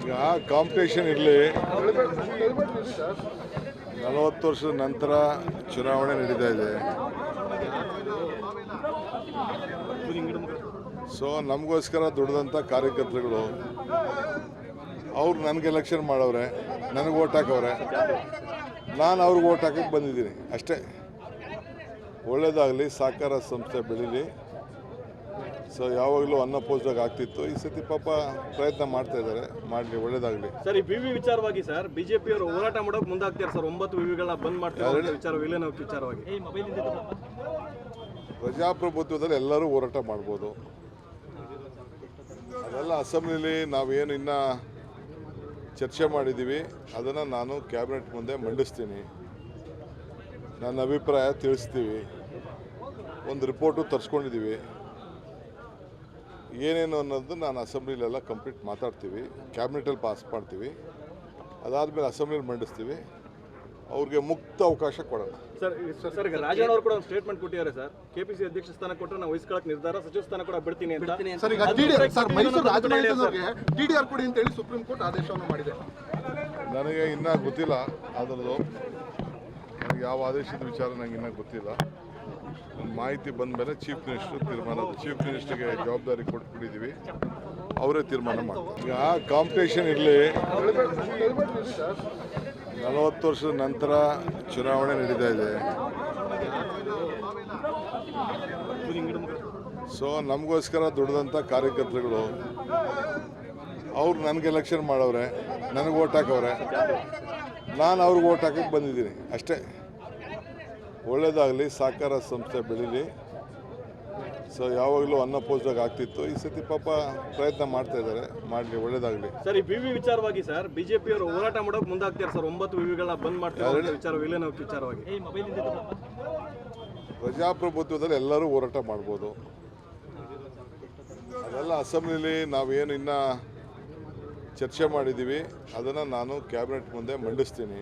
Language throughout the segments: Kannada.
ಈಗ ಕಾಂಪಿಟೇಷನ್ ಇರಲಿ. 40 ವರ್ಷದ ನಂತರ ಚುನಾವಣೆ ನಡೀತಾ ಇದೆ. ಸೊ ನಮಗೋಸ್ಕರ ದುಡಿದಂಥ ಕಾರ್ಯಕರ್ತರುಗಳು ಅವ್ರು ನನಗೆ ಎಲೆಕ್ಷನ್ ಮಾಡವ್ರೆ, ನನಗೆ ಓಟ್ ಹಾಕವ್ರೆ, ನಾನು ಅವ್ರಿಗೆ ಓಟ್ ಹಾಕಕ್ಕೆ ಬಂದಿದ್ದೀನಿ ಅಷ್ಟೇ. ಒಳ್ಳೇದಾಗಲಿ, ಸಹಕಾರ ಸಂಸ್ಥೆ ಬೆಳೀಲಿ. ಸೊ ಯಾವಾಗಲೂ ಅನ್ನಪೋಸ್ದಾಗ ಆಗ್ತಿತ್ತು, ಈ ಸತಿ ಪಾಪ ಪ್ರಯತ್ನ ಮಾಡ್ತಾ ಇದ್ದಾರೆ, ಮಾಡಲಿ, ಒಳ್ಳೇದಾಗಲಿ. ಸರ್, ಈ ವಿವಿ ವಿಚಾರವಾಗಿ ಸರ್ ಬಿಜೆಪಿ ಅವರು ಹೋರಾಟ ಮಾಡೋಕೆ ಮುಂದಾಗ್ತಾರೆ ಸರ್. 9 ವಿವಿಗಳನ್ನ ಬಂದ್ ಮಾಡ್ತಾರೆ ವಿಚಾರವಾಗಿ. ಪ್ರಜಾಪ್ರಭುತ್ವದಲ್ಲಿ ಎಲ್ಲರೂ ಹೋರಾಟ ಮಾಡ್ಬೋದು. ಅದೆಲ್ಲ ಅಸೆಂಬ್ಲಿಲಿ ನಾವೇನು ಇನ್ನೂ ಚರ್ಚೆ ಮಾಡಿದ್ದೀವಿ, ಅದನ್ನು ನಾನು ಕ್ಯಾಬಿನೆಟ್ ಮುಂದೆ ಮಂಡಿಸ್ತೀನಿ. ನನ್ನ ಅಭಿಪ್ರಾಯ ತಿಳಿಸ್ತೀವಿ. ಒಂದು ರಿಪೋರ್ಟು ತರಿಸ್ಕೊಂಡಿದ್ದೀವಿ. ಏನೇನು ಅನ್ನೋದು ನಾನು ಅಸೆಂಬ್ಲಿಲೆಲ್ಲ ಕಂಪ್ಲೀಟ್ ಮಾತಾಡ್ತೀವಿ, ಕ್ಯಾಬಿನೆಟಲ್ಲಿ ಪಾಸ್ ಮಾಡ್ತೀವಿ. ಅದಾದಮೇಲೆ ಅಸೆಂಬ್ಲಿಲಿ ಮಂಡಿಸ್ತೀವಿ. ಅವ್ರಿಗೆ ಮುಕ್ತ ಅವಕಾಶ ಕೊಡೋಣ. ಸರ್, ಈಗ ರಾಜಣ್ಣ ಅವರು ಕೂಡ ಒಂದು ಸ್ಟೇಟ್ಮೆಂಟ್ ಕೊಟ್ಟಿದ್ದಾರೆ ಸರ್. ಕೆಪಿಸಿ ಅಧ್ಯಕ್ಷ ಸ್ಥಾನ ಕೊಟ್ಟರೆ ನಾವು ವಹಿಸ್ಕೊಳ್ಳೋಕೆ ನಿರ್ಧಾರ, ಸಚಿವ ಸ್ಥಾನ ಕೂಡ ಬಿಡ್ತೀನಿ ಅಂತ. ಸರ್, ಈಗ ಮೈಸೂರು ರಾಜಮನೆತನದವರಿಗೆ ಟಿಡಿಆರ್ ಕೊಡಿ ಅಂತ ಹೇಳಿ ಸುಪ್ರೀಂ ಕೋರ್ಟ್ ಆದೇಶವನ್ನು ಮಾಡಿದೆ. ನನಗೆ ಇನ್ನೂ ಗೊತ್ತಿಲ್ಲ ಅದರದ್ದು, ನನಗೆ ಯಾವ ಆದೇಶದ ವಿಚಾರ ನನಗೆ ಇನ್ನೂ ಗೊತ್ತಿಲ್ಲ. ಮಾಹಿತಿ ಬಂದ ಮೇಲೆ ಚೀಫ್ ಮಿನಿಸ್ಟರ್ ತೀರ್ಮಾನ, ಚೀಫ್ ಮಿನಿಸ್ಟರ್ಗೆ ಜವಾಬ್ದಾರಿ ಕೊಟ್ಬಿಟ್ಟಿದ್ದೀವಿ, ಅವರೇ ತೀರ್ಮಾನ ಮಾಡ್ತಾರೆ. ಈಗ ಕಾಂಪಿಟೇಷನ್ ಇರಲಿ. 40 ವರ್ಷದ ನಂತರ ಚುನಾವಣೆ ನಡೀತಾ ಇದೆ. ಸೊ ನಮಗೋಸ್ಕರ ದುಡಿದಂಥ ಕಾರ್ಯಕರ್ತರುಗಳು ಅವ್ರು ನನಗೆ ಎಲೆಕ್ಷನ್ ಮಾಡವ್ರೆ, ನನಗೆ ಓಟ್ ಹಾಕವ್ರೆ, ನಾನು ಅವ್ರಿಗೆ ಓಟ್ ಹಾಕಕ್ಕೆ ಬಂದಿದ್ದೀನಿ ಅಷ್ಟೇ. ಒಳ್ಳೇದಾಗಲಿ, ಸಹಕಾರ ಸಂಸ್ಥೆ ಬೆಳೀಲಿ. ಸೊ ಯಾವಾಗಲೂ ಅನ್ನಪೋಸ್ದಾಗ ಆಗ್ತಿತ್ತು, ಈ ಸತಿ ಪಾಪ ಪ್ರಯತ್ನ ಮಾಡ್ತಾ ಇದ್ದಾರೆ, ಮಾಡಲಿ, ಒಳ್ಳೇದಾಗಲಿ. ಸರ್, ಈ ವಿವಿ ವಿಚಾರವಾಗಿ ಸರ್ ಬಿಜೆಪಿ ಅವರು ಹೋರಾಟ ಮಾಡೋಕೆ ಮುಂದಾಗ್ತಾರೆ ಸರ್. 9 ವಿವಿಗಳನ್ನ ಬಂದ್ ಮಾಡ್ತಾರೆ ವಿಚಾರವಾಗಿ. ಪ್ರಜಾಪ್ರಭುತ್ವದಲ್ಲಿ ಎಲ್ಲರೂ ಹೋರಾಟ ಮಾಡ್ಬೋದು. ಅದೆಲ್ಲ ಅಸೆಂಬ್ಲಿಲಿ ನಾವೇನು ಇನ್ನೂ ಚರ್ಚೆ ಮಾಡಿದ್ದೀವಿ, ಅದನ್ನು ನಾನು ಕ್ಯಾಬಿನೆಟ್ ಮುಂದೆ ಮಂಡಿಸ್ತೀನಿ.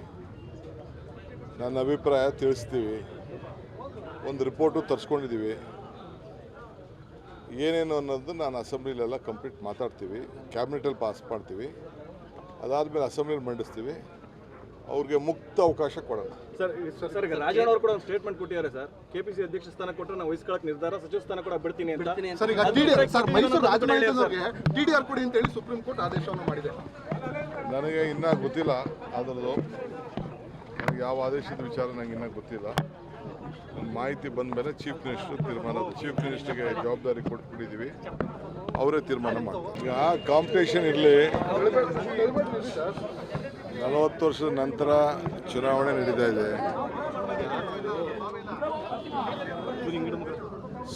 ನನ್ನ ಅಭಿಪ್ರಾಯ ತಿಳಿಸ್ತೀವಿ. ಒಂದು ರಿಪೋರ್ಟು ತರಿಸ್ಕೊಂಡಿದ್ದೀವಿ. ಏನೇನು ಅನ್ನೋದು ನಾನು ಅಸೆಂಬ್ಲಿಲೆಲ್ಲ ಕಂಪ್ಲೀಟ್ ಮಾತಾಡ್ತೀವಿ, ಕ್ಯಾಬಿನೆಟಲ್ಲಿ ಪಾಸ್ ಮಾಡ್ತೀವಿ. ಅದಾದಮೇಲೆ ಅಸೆಂಬ್ಲಿಲಿ ಮಂಡಿಸ್ತೀವಿ. ಅವ್ರಿಗೆ ಮುಕ್ತ ಅವಕಾಶ ಕೊಡೋಣ. ಸರ್, ಈಗ ರಾಜಣ್ಣ ಅವರು ಕೂಡ ಒಂದು ಸ್ಟೇಟ್ಮೆಂಟ್ ಕೊಟ್ಟಿದ್ದಾರೆ ಸರ್. ಕೆಪಿಸಿ ಅಧ್ಯಕ್ಷ ಸ್ಥಾನ ಕೊಟ್ಟರೆ ನಾವು ವಹಿಸ್ಕೊಳ್ಳೋಕೆ ನಿರ್ಧಾರ, ಸಚಿವ ಸ್ಥಾನ ಕೂಡ ಬಿಡ್ತೀನಿ ಅಂತ. ಸರ್, ಈಗ ಮೈಸೂರು ರಾಜಮನೆತನದವರಿಗೆ ಟಿಡಿಆರ್ ಕೊಡಿ ಅಂತ ಹೇಳಿ ಸುಪ್ರೀಂ ಕೋರ್ಟ್ ಆದೇಶವನ್ನು ಮಾಡಿದೆ. ನನಗೆ ಇನ್ನೂ ಗೊತ್ತಿಲ್ಲ ಅದರದ್ದು, ನನಗೆ ಯಾವ ಆದೇಶದ ವಿಚಾರ ನನಗೆ ಇನ್ನೂ ಗೊತ್ತಿಲ್ಲ. ಮಾಹಿತಿ ಬಂದ ಮೇಲೆ ಚೀಫ್ ಮಿನಿಸ್ಟರ್ ತೀರ್ಮಾನ, ಚೀಫ್ ಮಿನಿಸ್ಟರ್ಗೆ ಜವಾಬ್ದಾರಿ ಕೊಟ್ಬಿಟ್ಟಿದ್ದೀವಿ, ಅವರೇ ತೀರ್ಮಾನ ಮಾಡ್ತಾರೆ. ಈಗ ಕಾಂಪಿಟೇಷನ್ ಇರಲಿ. 40 ವರ್ಷದ ನಂತರ ಚುನಾವಣೆ ನಡೀತಾ ಇದೆ.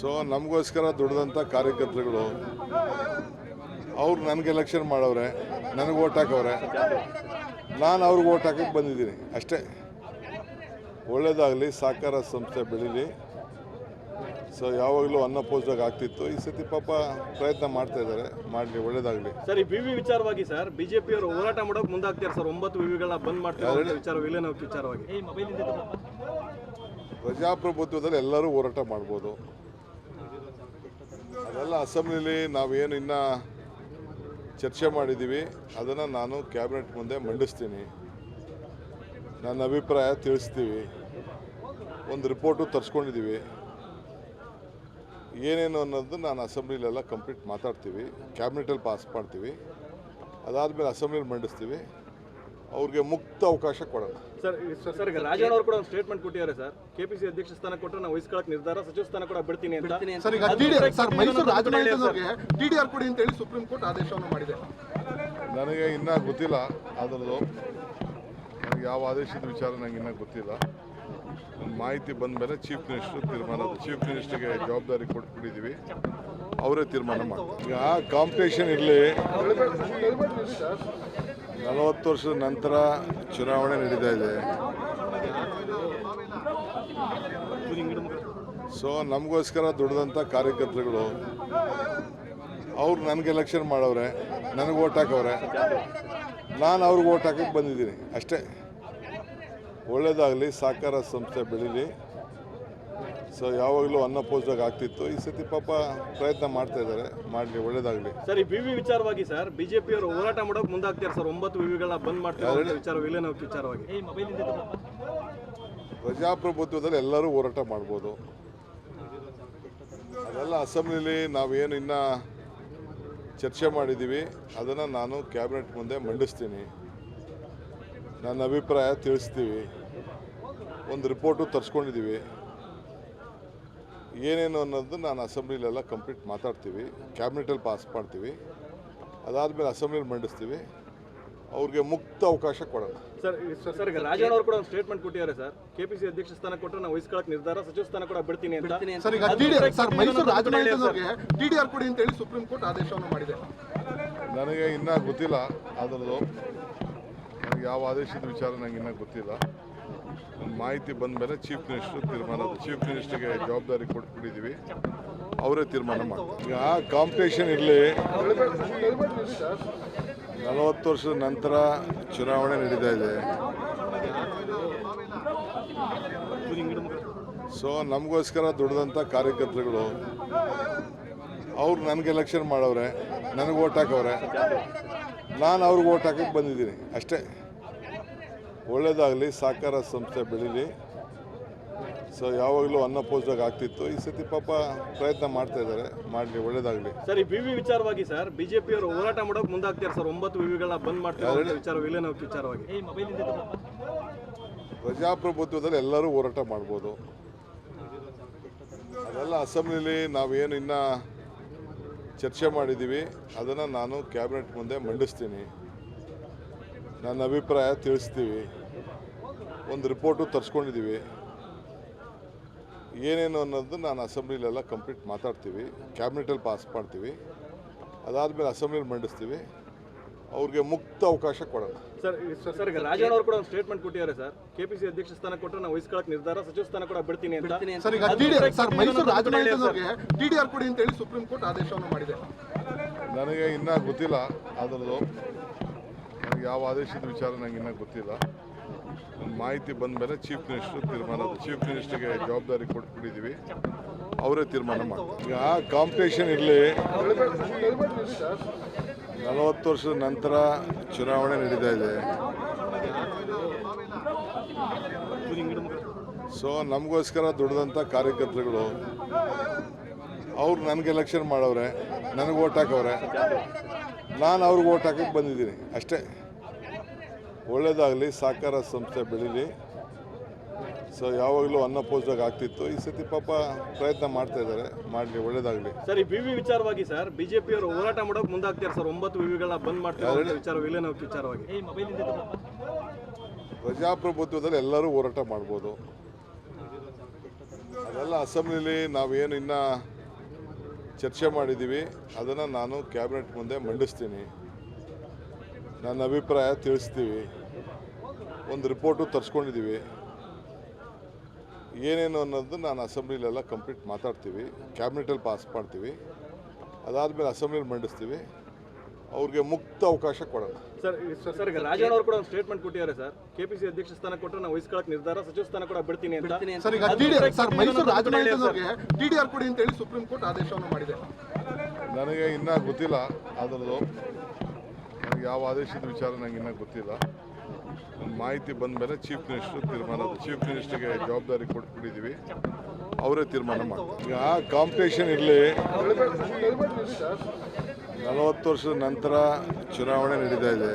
ಸೊ ನಮಗೋಸ್ಕರ ದುಡಿದಂಥ ಕಾರ್ಯಕರ್ತರುಗಳು ಅವ್ರು ನನಗೆ ಎಲೆಕ್ಷನ್ ಮಾಡವ್ರೆ, ನನಗೆ ಓಟ್ ಹಾಕವ್ರೆ, ನಾನು ಅವ್ರಿಗೆ ಓಟ್ ಹಾಕಕ್ಕೆ ಬಂದಿದ್ದೀನಿ ಅಷ್ಟೇ. ಒಳ್ಳೇದಾಗಲಿ, ಸಹಕಾರ ಸಂಸ್ಥೆ ಬೆಳೀಲಿ. ಸೊ ಯಾವಾಗಲೂ ಅನ್ನಪೋಸ್ದಾಗ ಆಗ್ತಿತ್ತು, ಈ ಸತಿ ಪಾಪ ಪ್ರಯತ್ನ ಮಾಡ್ತಾ ಇದ್ದಾರೆ, ಮಾಡಲಿ, ಒಳ್ಳೇದಾಗಲಿ. ಸರ್, ಈ ವಿವಿ ವಿಚಾರವಾಗಿ ಸರ್ ಬಿಜೆಪಿ ಅವರು ಹೋರಾಟ ಮಾಡೋಕೆ ಮುಂದಾಗ್ತಾರೆ ಸರ್. 9 ವಿವಿಗಳನ್ನ ಬಂದ್ ಮಾಡ್ತಾರೆ ವಿಚಾರವಾಗಿ. ಪ್ರಜಾಪ್ರಭುತ್ವದಲ್ಲಿ ಎಲ್ಲರೂ ಹೋರಾಟ ಮಾಡ್ಬೋದು. ಅದೆಲ್ಲ ಅಸೆಂಬ್ಲಿಲಿ ನಾವೇನು ಇನ್ನೂ ಚರ್ಚೆ ಮಾಡಿದ್ದೀವಿ, ಅದನ್ನು ನಾನು ಕ್ಯಾಬಿನೆಟ್ ಮುಂದೆ ಮಂಡಿಸ್ತೀನಿ. ನನ್ನ ಅಭಿಪ್ರಾಯ ತಿಳಿಸ್ತೀವಿ. ಒಂದು ರಿಪೋರ್ಟು ತರಿಸ್ಕೊಂಡಿದ್ದೀವಿ. ಏನೇನು ಅನ್ನೋದು ನಾನು ಅಸೆಂಬ್ಲಿಲೆಲ್ಲ ಕಂಪ್ಲೀಟ್ ಮಾತಾಡ್ತೀವಿ, ಕ್ಯಾಬಿನೆಟಲ್ಲಿ ಪಾಸ್ ಮಾಡ್ತೀವಿ. ಅದಾದಮೇಲೆ ಅಸೆಂಬ್ಲಿಲಿ ಮಂಡಿಸ್ತೀವಿ. ಅವ್ರಿಗೆ ಮುಕ್ತ ಅವಕಾಶ ಕೊಡೋಣ. ಸರ್, ಈಗ ರಾಜಣ್ಣ ಅವರು ಕೂಡ ಒಂದು ಸ್ಟೇಟ್ಮೆಂಟ್ ಕೊಟ್ಟಿದ್ದಾರೆ ಸರ್. ಕೆಪಿಸಿ ಅಧ್ಯಕ್ಷ ಸ್ಥಾನ ಕೊಟ್ಟರೆ ನಾವು ವಹಿಸ್ಕೊಳ್ಳೋಕೆ ನಿರ್ಧಾರ, ಸಚಿವ ಸ್ಥಾನ ಕೂಡ ಬಿಡ್ತೀನಿ ಅಂತ. ಸರ್, ಈಗ ಮೈಸೂರು ರಾಜಮನೆತನದವರಿಗೆ ಟಿಡಿಆರ್ ಕೊಡಿ ಅಂತ ಹೇಳಿ ಸುಪ್ರೀಂ ಕೋರ್ಟ್ ಆದೇಶವನ್ನು ಮಾಡಿದೆ. ನನಗೆ ಇನ್ನೂ ಗೊತ್ತಿಲ್ಲ ಅದರದ್ದು, ನನಗೆ ಯಾವ ಆದೇಶದ ವಿಚಾರ ನನಗೆ ಇನ್ನೂ ಗೊತ್ತಿಲ್ಲ. ಮಾಹಿತಿ ಬಂದ ಮೇಲೆ ಚೀಫ್ ಮಿನಿಸ್ಟರ್ ತೀರ್ಮಾನ, ಚೀಫ್ ಮಿನಿಸ್ಟರ್ಗೆ ಜವಾಬ್ದಾರಿ ಕೊಟ್ಬಿಟ್ಟಿದ್ದೀವಿ, ಅವರೇ ತೀರ್ಮಾನ ಮಾಡ್ತಾರೆ. ಈಗ ಕಾಂಪಿಟೇಷನ್ ಇರಲಿ. 40 ವರ್ಷದ ನಂತರ ಚುನಾವಣೆ ನಡೀತಾ ಇದೆ. ಸೊ ನಮಗೋಸ್ಕರ ದುಡಿದಂಥ ಕಾರ್ಯಕರ್ತರುಗಳು ಅವ್ರು ನನಗೆ ಎಲೆಕ್ಷನ್ ಮಾಡವ್ರೆ, ನನಗೆ ಓಟ್ ಹಾಕವ್ರೆ, ನಾನು ಅವ್ರಿಗೆ ಓಟ್ ಹಾಕಕ್ಕೆ ಬಂದಿದ್ದೀನಿ ಅಷ್ಟೇ. ಒಳ್ಳೇದಾಗಲಿ, ಸಹಕಾರ ಸಂಸ್ಥೆ ಬೆಳೀಲಿ. ಸೊ ಯಾವಾಗಲೂ ಅನ್ಅಪೋಸ್ಡ್ ಆಗ್ತಿತ್ತು. ಈ ಸತಿ ಪಾಪ ಪ್ರಯತ್ನ ಮಾಡ್ತಾ ಇದ್ದಾರೆ, ಮಾಡಲಿ, ಒಳ್ಳೇದಾಗಲಿ. ಸರ್, ಈ ವಿವಿ ವಿಚಾರವಾಗಿ ಸರ್ ಬಿಜೆಪಿ ಅವರು ಹೋರಾಟ ಮಾಡೋಕೆ ಮುಂದಾಗ್ತಾರೆ ಸರ್. 9 ವಿವಿಗಳನ್ನ ಬಂದ್ ಮಾಡ್ತಾರೆ ವಿಚಾರ ವಿಲೀನ ವಿಚಾರವಾಗಿ. ಪ್ರಜಾಪ್ರಭುತ್ವದಲ್ಲಿ ಎಲ್ಲರೂ ಹೋರಾಟ ಮಾಡ್ಬೋದು. ಅದೆಲ್ಲ ಅಸೆಂಬ್ಲಿಲಿ ನಾವೇನು ಇನ್ನೂ ಚರ್ಚೆ ಮಾಡಿದ್ದೀವಿ, ಅದನ್ನು ನಾನು ಕ್ಯಾಬಿನೆಟ್ ಮುಂದೆ ಮಂಡಿಸ್ತೀನಿ. ನನ್ನ ಅಭಿಪ್ರಾಯ ತಿಳಿಸ್ತೀವಿ. ಒಂದು ರಿಪೋರ್ಟು ತರಿಸ್ಕೊಂಡಿದ್ದೀವಿ. ಏನೇನು ಅನ್ನೋದು ನಾನು ಅಸೆಂಬ್ಲಿಲೆಲ್ಲ ಕಂಪ್ಲೀಟ್ ಮಾತಾಡ್ತೀವಿ, ಕ್ಯಾಬಿನೆಟಲ್ಲಿ ಪಾಸ್ ಮಾಡ್ತೀವಿ. ಅದಾದಮೇಲೆ ಅಸೆಂಬ್ಲಿಲಿ ಮಂಡಿಸ್ತೀವಿ. ಅವ್ರಿಗೆ ಮುಕ್ತ ಅವಕಾಶ ಕೊಡೋಣ. ಸರ್, ಈಗ ರಾಜಣ್ಣ ಅವರು ಕೂಡ ಒಂದು ಸ್ಟೇಟ್ಮೆಂಟ್ ಕೊಟ್ಟಿದ್ದಾರೆ ಸರ್. ಕೆಪಿಸಿ ಅಧ್ಯಕ್ಷ ಸ್ಥಾನ ಕೊಟ್ಟರೆ ನಾವು ವಹಿಸ್ಕೊಳ್ಳೋಕೆ ನಿರ್ಧಾರ, ಸಚಿವ ಸ್ಥಾನ ಕೂಡ ಬಿಡ್ತೀನಿ ಅಂತ. ಸರ್, ಈಗ ಸರ್ ಮೈಸೂರು ರಾಜಮನೆತನದವರಿಗೆ ಟಿಡಿಆರ್ ಕೊಡಿ ಅಂತ ಹೇಳಿ ಸುಪ್ರೀಂ ಕೋರ್ಟ್ ಆದೇಶವನ್ನು ಮಾಡಿದೆ. ನನಗೆ ಇನ್ನೂ ಗೊತ್ತಿಲ್ಲ ಅದರದ್ದು. ನನಗೆ ಯಾವ ಆದೇಶದ ವಿಚಾರ ನನಗೆ ಇನ್ನೂ ಗೊತ್ತಿಲ್ಲ. ಮಾಹಿತಿ ಬಂದ ಮೇಲೆ ಚೀಫ್ ಮಿನಿಸ್ಟರ್ ತೀರ್ಮಾನ, ಚೀಫ್ ಮಿನಿಸ್ಟರ್ಗೆ ಜವಾಬ್ದಾರಿ ಕೊಟ್ಬಿಟ್ಟಿದ್ದೀವಿ, ಅವರೇ ತೀರ್ಮಾನ ಮಾಡ್ತಾರೆ. ಈಗ ಕಾಂಪಿಟೇಷನ್ ಇರಲಿ. 40 ವರ್ಷದ ನಂತರ ಚುನಾವಣೆ ನಡೀತಾ ಇದೆ. ಸೊ ನಮಗೋಸ್ಕರ ದುಡ್ದಂಥ ಕಾರ್ಯಕರ್ತರುಗಳು ಅವ್ರು ನನಗೆ ಎಲೆಕ್ಷನ್ ಮಾಡವ್ರೆ, ನನಗೆ ಓಟ್ ಹಾಕವ್ರೆ, ನಾನು ಅವ್ರಿಗೆ ಓಟ್ ಹಾಕಕ್ಕೆ ಬಂದಿದ್ದೀನಿ ಅಷ್ಟೇ. ಒಳ್ಳೇದಾಗಲಿ, ಸಹಕಾರ ಸಂಸ್ಥೆ ಬೆಳೀಲಿ. ಸೊ ಯಾವಾಗಲೂ ಅನ್ಅಪೋಸ್ಡ್ ಆಗ್ತಿತ್ತು. ಈ ಸತಿ ಪಾಪ ಪ್ರಯತ್ನ ಮಾಡ್ತಾ ಇದ್ದಾರೆ, ಮಾಡಲಿ, ಒಳ್ಳೇದಾಗಲಿ. ಸರ್, ಈ ವಿವಿ ವಿಚಾರವಾಗಿ ಸರ್ ಬಿಜೆಪಿ ಅವರು ಹೋರಾಟ ಮಾಡೋಕೆ ಮುಂದಾಗ್ತಾರೆ ಸರ್. 9 ವಿವಿಗಳನ್ನ ಬಂದ್ ಮಾಡ್ತಾರೆ ವಿಚಾರ ವಿಲೀನ ವಿಚಾರವಾಗಿ. ಪ್ರಜಾಪ್ರಭುತ್ವದಲ್ಲಿ ಎಲ್ಲರೂ ಹೋರಾಟ ಮಾಡ್ಬೋದು. ಅದೆಲ್ಲ ಅಸೆಂಬ್ಲಿಲಿ ನಾವೇನು ಇನ್ನೂ ಚರ್ಚೆ ಮಾಡಿದ್ದೀವಿ, ಅದನ್ನು ನಾನು ಕ್ಯಾಬಿನೆಟ್ ಮುಂದೆ ಮಂಡಿಸ್ತೀನಿ. ನನ್ನ ಅಭಿಪ್ರಾಯ ತಿಳಿಸ್ತೀವಿ. ಒಂದು ರಿಪೋರ್ಟು ತರಿಸ್ಕೊಂಡಿದ್ದೀವಿ. ಏನೇನು ಅನ್ನೋದು ನಾನು ಅಸೆಂಬ್ಲಿಲೆಲ್ಲ ಕಂಪ್ಲೀಟ್ ಮಾತಾಡ್ತೀವಿ, ಕ್ಯಾಬಿನೆಟಲ್ಲಿ ಪಾಸ್ ಮಾಡ್ತೀವಿ. ಅದಾದಮೇಲೆ ಅಸೆಂಬ್ಲಿಲಿ ಮಂಡಿಸ್ತೀವಿ. ಅವ್ರಿಗೆ ಮುಕ್ತ ಅವಕಾಶ ಕೊಡೋಣ. ಸರ್, ಈಗ ರಾಜಣ್ಣ ಅವರು ಕೂಡ ಒಂದು ಸ್ಟೇಟ್ಮೆಂಟ್ ಕೊಟ್ಟಿದ್ದಾರೆ ಸರ್. ಕೆಪಿಸಿ ಅಧ್ಯಕ್ಷ ಸ್ಥಾನ ಕೊಟ್ಟರೆ ನಾವು ವಹಿಸ್ಕೊಳ್ಳೋಕೆ ನಿರ್ಧಾರ, ಸಚಿವ ಸ್ಥಾನ ಕೂಡ ಬಿಡ್ತೀನಿ ಅಂತ. ಸರ್, ಈಗ ಸರ್ ಮೈಸೂರು ರಾಜಮನೆತನದವರಿಗೆ ಟಿಡಿಆರ್ ಕೊಡಿ ಅಂತ ಹೇಳಿ ಸುಪ್ರೀಂ ಕೋರ್ಟ್ ಆದೇಶವನ್ನು ಮಾಡಿದೆ. ನನಗೆ ಇನ್ನೂ ಗೊತ್ತಿಲ್ಲ ಅದರದ್ದು. ನನಗೆ ಯಾವ ಆದೇಶದ ವಿಚಾರ ನನಗೆ ಇನ್ನೂ ಗೊತ್ತಿಲ್ಲ. ಮಾಹಿತಿ ಬಂದ ಮೇಲೆ ಚೀಫ್ ಮಿನಿಸ್ಟರ್ ತೀರ್ಮಾನ, ಚೀಫ್ ಮಿನಿಸ್ಟರ್ಗೆ ಜವಾಬ್ದಾರಿ ಕೊಟ್ಬಿಟ್ಟಿದ್ದೀವಿ, ಅವರೇ ತೀರ್ಮಾನ ಮಾಡ್ತಾರೆ. ಈಗ ಕಾಂಪಿಟೇಷನ್ ಇರಲಿ. 40 ವರ್ಷದ ನಂತರ ಚುನಾವಣೆ ನಡೀತಾ ಇದೆ. ಸೊ ನಮಗೋಸ್ಕರ ದುಡ್ದಂಥ ಕಾರ್ಯಕರ್ತರುಗಳು ಅವ್ರು ನನಗೆ ಎಲೆಕ್ಷನ್ ಮಾಡವ್ರೆ, ನನಗೆ ಓಟ್ ಹಾಕವ್ರೆ, ನಾನು ಅವ್ರಿಗೆ ಓಟ್ ಹಾಕಕ್ಕೆ ಬಂದಿದ್ದೀನಿ ಅಷ್ಟೇ. ಒಳ್ಳೇದಾಗಲಿ, ಸಹಕಾರ ಸಂಸ್ಥೆ ಬೆಳೀಲಿ. ಸೊ ಯಾವಾಗಲೂ ಅನ್ಅಪೋಸ್ಡ್ ಆಗ್ತಿತ್ತು. ಈ ಸತಿ ಪಾಪ ಪ್ರಯತ್ನ ಮಾಡ್ತಾ ಇದ್ದಾರೆ, ಮಾಡಲಿ, ಒಳ್ಳೇದಾಗಲಿ. ಸರ್, ಈ ವಿವಿ ವಿಚಾರವಾಗಿ ಸರ್ ಬಿಜೆಪಿ ಅವರು ಹೋರಾಟ ಮಾಡೋಕೆ ಮುಂದಾಗ್ತಾರೆ ಸರ್. 9 ವಿವಿಗಳನ್ನ ಬಂದ್ ಮಾಡ್ತಾರೆ ವಿಚಾರ ವಿಲೀನ ವಿಚಾರವಾಗಿ. ಪ್ರಜಾಪ್ರಭುತ್ವದಲ್ಲಿ ಎಲ್ಲರೂ ಹೋರಾಟ ಮಾಡ್ಬೋದು. ಅದೆಲ್ಲ ಅಸೆಂಬ್ಲಿಲಿ ನಾವೇನು ಇನ್ನೂ ಚರ್ಚೆ ಮಾಡಿದ್ದೀವಿ, ಅದನ್ನು ನಾನು ಕ್ಯಾಬಿನೆಟ್ ಮುಂದೆ ಮಂಡಿಸ್ತೀನಿ. ನನ್ನ ಅಭಿಪ್ರಾಯ ತಿಳಿಸ್ತೀವಿ. ಒಂದು ರಿಪೋರ್ಟು ತರಿಸ್ಕೊಂಡಿದ್ದೀವಿ. ಏನೇನು ಅನ್ನೋದು ನಾನು ಅಸೆಂಬ್ಲಿಲೆಲ್ಲ ಕಂಪ್ಲೀಟ್ ಮಾತಾಡ್ತೀವಿ, ಕ್ಯಾಬಿನೆಟಲ್ಲಿ ಪಾಸ್ ಮಾಡ್ತೀವಿ. ಅದಾದಮೇಲೆ ಅಸೆಂಬ್ಲಿಲಿ ಮಂಡಿಸ್ತೀವಿ. ಅವ್ರಿಗೆ ಮುಕ್ತ ಅವಕಾಶ ಕೊಡೋಣ. ಸರ್, ಈಗ ರಾಜಣ್ಣ ಅವರು ಕೂಡ ಒಂದು ಸ್ಟೇಟ್ಮೆಂಟ್ ಕೊಟ್ಟಿದ್ದಾರೆ ಸರ್. ಕೆಪಿಸಿ ಅಧ್ಯಕ್ಷ ಸ್ಥಾನ ಕೊಟ್ಟರೆ ನಾವು ವಹಿಸ್ಕೊಳ್ಳೋಕೆ ನಿರ್ಧಾರ, ಸಚಿವ ಸ್ಥಾನ ಕೂಡ ಬಿಡ್ತೀನಿ ಅಂತ. ಸರ್, ಈಗ ಸರ್ ಮೈಸೂರು ರಾಜಮನೆತನದವರಿಗೆ ಟಿಡಿಆರ್ ಕೊಡಿ ಅಂತ ಹೇಳಿ ಸುಪ್ರೀಂ ಕೋರ್ಟ್ ಆದೇಶವನ್ನು ಮಾಡಿದೆ. ನನಗೆ ಇನ್ನೂ ಗೊತ್ತಿಲ್ಲ ಅದರದ್ದು. ನನಗೆ ಯಾವ ಆದೇಶದ ವಿಚಾರ ನನಗೆ ಇನ್ನೂ ಗೊತ್ತಿಲ್ಲ. ಮಾಹಿತಿ ಬಂದ ಮೇಲೆ ಚೀಫ್ ಮಿನಿಸ್ಟರ್ ತೀರ್ಮಾನ, ಚೀಫ್ ಮಿನಿಸ್ಟರ್ಗೆ ಜವಾಬ್ದಾರಿ ಕೊಟ್ಬಿಟ್ಟಿದ್ದೀವಿ, ಅವರೇ ತೀರ್ಮಾನ ಮಾಡ್ತಾರೆ. ಈಗ ಕಾಂಪಿಟೇಷನ್ ಇರಲಿ. 40 ವರ್ಷದ ನಂತರ ಚುನಾವಣೆ ನಡೀತಾ ಇದೆ.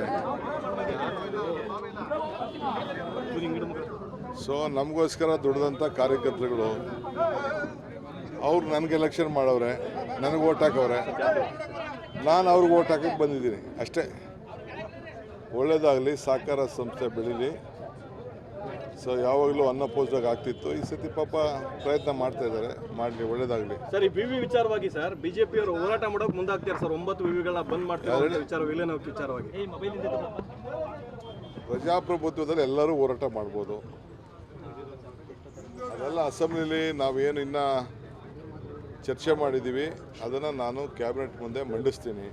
ಸೊ ನಮಗೋಸ್ಕರ ದುಡ್ದಂಥ ಕಾರ್ಯಕರ್ತರುಗಳು ಅವ್ರು ನನಗೆ ಎಲೆಕ್ಷನ್ ಮಾಡವ್ರೆ, ನನಗೆ ಓಟ್ ಹಾಕವ್ರೆ, ನಾನು ಅವ್ರಿಗೆ ಓಟ್ ಹಾಕಕ್ಕೆ ಬಂದಿದ್ದೀನಿ ಅಷ್ಟೇ. ಒಳ್ಳೇದಾಗಲಿ, ಸಹಕಾರ ಸಂಸ್ಥೆ ಬೆಳೀಲಿ. ಸೊ ಯಾವಾಗಲೂ ಅನ್ಅಪೋಸ್ಡ್ ಆಗ್ತಿತ್ತು. ಈ ಸತಿ ಪಾಪ ಪ್ರಯತ್ನ ಮಾಡ್ತಾ ಇದ್ದಾರೆ, ಮಾಡಲಿ, ಒಳ್ಳೇದಾಗಲಿ. ಸರ್, ಈ ವಿವಿ ವಿಚಾರವಾಗಿ ಸರ್ ಬಿಜೆಪಿ ಅವರು ಹೋರಾಟ ಮಾಡೋಕೆ ಮುಂದಾಗ್ತಾರೆ ಸರ್. 9 ವಿವಿಗಳನ್ನ ಬಂದ್ ಮಾಡ್ತಾರೆ ವಿಚಾರ ವಿಲೀನ ವಿಚಾರವಾಗಿ. ಪ್ರಜಾಪ್ರಭುತ್ವದಲ್ಲಿ ಎಲ್ಲರೂ ಹೋರಾಟ ಮಾಡ್ಬೋದು. ಅದೆಲ್ಲ ಅಸೆಂಬ್ಲಿಲಿ ನಾವೇನು ಇನ್ನೂ ಚರ್ಚೆ ಮಾಡಿದ್ದೀವಿ, ಅದನ್ನು ನಾನು ಕ್ಯಾಬಿನೆಟ್ ಮುಂದೆ ಮಂಡಿಸ್ತೀನಿ.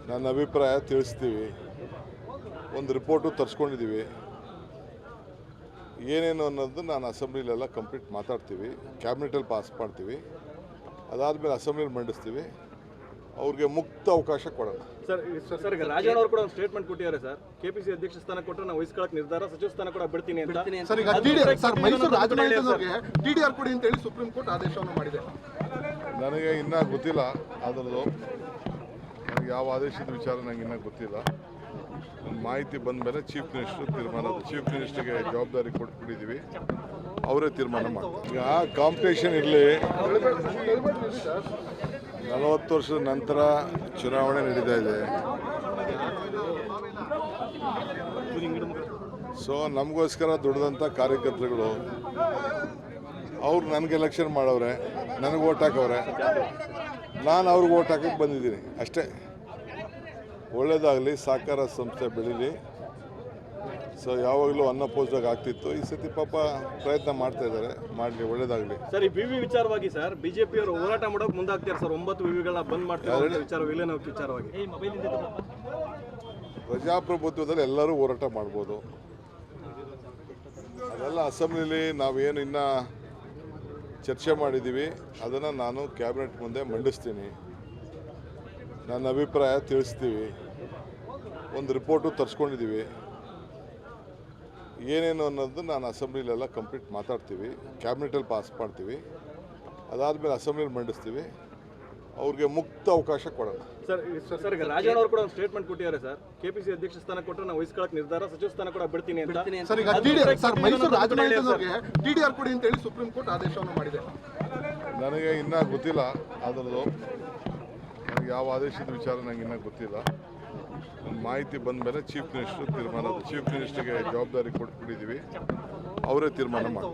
ನನ್ನ ಅಭಿಪ್ರಾಯ ತಿಳಿಸ್ತೀವಿ. ಒಂದು ರಿಪೋರ್ಟು ತರಿಸ್ಕೊಂಡಿದ್ದೀವಿ. ಏನೇನು ಅನ್ನೋದು ನಾನು ಅಸೆಂಬ್ಲಿಲೆಲ್ಲ ಕಂಪ್ಲೀಟ್ ಮಾತಾಡ್ತೀವಿ, ಕ್ಯಾಬಿನೆಟಲ್ಲಿ ಪಾಸ್ ಮಾಡ್ತೀವಿ, ಅದಾದಮೇಲೆ ಅಸೆಂಬ್ಲಿಲಿ ಮಂಡಿಸ್ತೀವಿ, ಅವ್ರಿಗೆ ಮುಕ್ತ ಅವಕಾಶ ಕೊಡೋಣ. ಸರ್ ಈಗ ರಾಜಣ್ಣ ಅವರು ಕೂಡ ಒಂದು ಸ್ಟೇಟ್ಮೆಂಟ್ ಕೊಟ್ಟಿದ್ದಾರೆ ಸರ್. ಕೆಪಿಸಿ ಅಧ್ಯಕ್ಷ ಸ್ಥಾನ ಕೊಟ್ಟರೆ ನಾವು ವಹಿಸ್ಕೊಳ್ಳೋಕೆ ನಿರ್ಧಾರ, ಸಚಿವ ಸ್ಥಾನ ಕೂಡ ಬಿಡ್ತೀನಿ ಅಂತ. ಸರ್ ಈಗ ಸರ್ ಮೈಸೂರು ರಾಜಮನೆತನದವರಿಗೆ TDR ಕೊಡಿ ಅಂತ ಹೇಳಿ ಸುಪ್ರೀಂ ಕೋರ್ಟ್ ಆದೇಶವನ್ನು ಮಾಡಿದೆ. ನನಗೆ ಇನ್ನೂ ಗೊತ್ತಿಲ್ಲ ಅದರದ್ದು, ನನಗೆ ಯಾವ ಆದೇಶದ ವಿಚಾರ ನನಗೆ ಇನ್ನೂ ಗೊತ್ತಿಲ್ಲ. ಮಾಹಿತಿ ಬಂದ ಮೇಲೆ ಚೀಫ್ ಮಿನಿಸ್ಟರ್ ತೀರ್ಮಾನ, ಚೀಫ್ ಮಿನಿಸ್ಟರ್ಗೆ ಜವಾಬ್ದಾರಿ ಕೊಟ್ಬಿಟ್ಟಿದ್ದೀವಿ, ಅವರೇ ತೀರ್ಮಾನ ಮಾಡ್ತಾರೆ. ಈಗ ಕಾಂಪಿಟೇಷನ್ ಇರಲಿ, 40 ವರ್ಷದ ನಂತರ ಚುನಾವಣೆ ನಡೀತಾ ಇದೆ. ಸೊ ನಮಗೋಸ್ಕರ ದುಡ್ದಂಥ ಕಾರ್ಯಕರ್ತರುಗಳು ಅವ್ರು ನನಗೆ ಎಲೆಕ್ಷನ್ ಮಾಡವ್ರೆ, ನನಗೆ ಓಟ್ ಹಾಕವ್ರೆ, ನಾನು ಅವ್ರಿಗೆ ಓಟ್ ಹಾಕಕ್ಕೆ ಬಂದಿದ್ದೀನಿ ಅಷ್ಟೇ. ಒಳ್ಳೇದಾಗಲಿ, ಸಹಕಾರ ಸಂಸ್ಥೆ ಬೆಳೀಲಿ. ಸೊ ಯಾವಾಗಲೂ ಅನ್ನಪೋಸ್ದಾಗ ಆಗ್ತಿತ್ತು, ಈ ಸತಿ ಪಾಪ ಪ್ರಯತ್ನ ಮಾಡ್ತಾ ಇದ್ದಾರೆ, ಮಾಡಲಿ, ಒಳ್ಳೇದಾಗಲಿ. ಸರ್ ಈ ವಿವಿ ವಿಚಾರವಾಗಿ ಸರ್ ಬಿಜೆಪಿ ಅವರು ಹೋರಾಟ ಮಾಡೋಕೆ ಮುಂದಾಗ್ತಾರೆ ಸರ್. 9 ವಿವಿಗಳನ್ನ ಬಂದ್ ಮಾಡ್ತಾರೆ ವಿಚಾರ, ವಿಲೀನ ವಿಚಾರವಾಗಿ. ಪ್ರಜಾಪ್ರಭುತ್ವದಲ್ಲಿ ಎಲ್ಲರೂ ಹೋರಾಟ ಮಾಡ್ಬೋದು. ಅದೆಲ್ಲ ಅಸೆಂಬ್ಲಿಲಿ ನಾವೇನು ಇನ್ನೂ ಚರ್ಚೆ ಮಾಡಿದ್ದೀವಿ, ಅದನ್ನು ನಾನು ಕ್ಯಾಬಿನೆಟ್ ಮುಂದೆ ಮಂಡಿಸ್ತೀನಿ, ನನ್ನ ಅಭಿಪ್ರಾಯ ತಿಳಿಸ್ತೀವಿ, ಒಂದು ರಿಪೋರ್ಟು ತರಿಸ್ಕೊಂಡಿದ್ದೀವಿ. ಏನೇನು ಅನ್ನೋದು ನಾನು ಅಸೆಂಬ್ಲಿಲೆಲ್ಲ ಕಂಪ್ಲೀಟ್ ಮಾತಾಡ್ತೀವಿ, ಕ್ಯಾಬಿನೆಟಲ್ಲಿ ಪಾಸ್ ಮಾಡ್ತೀವಿ, ಅದಾದಮೇಲೆ ಅಸೆಂಬ್ಲಿಲಿ ಮಂಡಿಸ್ತೀವಿ, ಅವ್ರಿಗೆ ಮುಕ್ತ ಅವಕಾಶ ಕೊಡೋಣ. ಸರ್ ಈಗ ರಾಜಣ್ಣ ಅವರು ಕೂಡ ಒಂದು ಸ್ಟೇಟ್ಮೆಂಟ್ ಕೊಟ್ಟಿದ್ದಾರೆ ಸರ್. ಕೆಪಿಸಿ ಅಧ್ಯಕ್ಷ ಸ್ಥಾನ ಕೊಟ್ಟರೆ ನಾವು ವಹಿಸ್ಕೊಳ್ಳೋಕೆ ನಿರ್ಧಾರ, ಸಚಿವ ಸ್ಥಾನ ಕೂಡ ಬಿಡ್ತೀನಿ ಅಂತ. ಸರ್ ಈಗ ಸರ್ ಮೈಸೂರು ರಾಜಮನೆತನದವರಿಗೆ TDR ಕೊಡಿ ಅಂತ ಹೇಳಿ ಸುಪ್ರೀಂ ಕೋರ್ಟ್ ಆದೇಶವನ್ನು ಮಾಡಿದೆ. ನನಗೆ ಇನ್ನೂ ಗೊತ್ತಿಲ್ಲ ಅದರದ್ದು, ನನಗೆ ಯಾವ ಆದೇಶದ ವಿಚಾರ ನನಗೆ ಇನ್ನೂ ಗೊತ್ತಿಲ್ಲ. ಮಾಹಿತಿ ಬಂದ ಮೇಲೆ ಚೀಫ್ ಮಿನಿಸ್ಟರ್ ತೀರ್ಮಾನ, ಚೀಫ್ ಮಿನಿಸ್ಟರ್ಗೆ ಜವಾಬ್ದಾರಿ ಕೊಟ್ಬಿಟ್ಟಿದ್ದೀವಿ, ಅವರೇ ತೀರ್ಮಾನ ಮಾಡ್ತಾರೆ.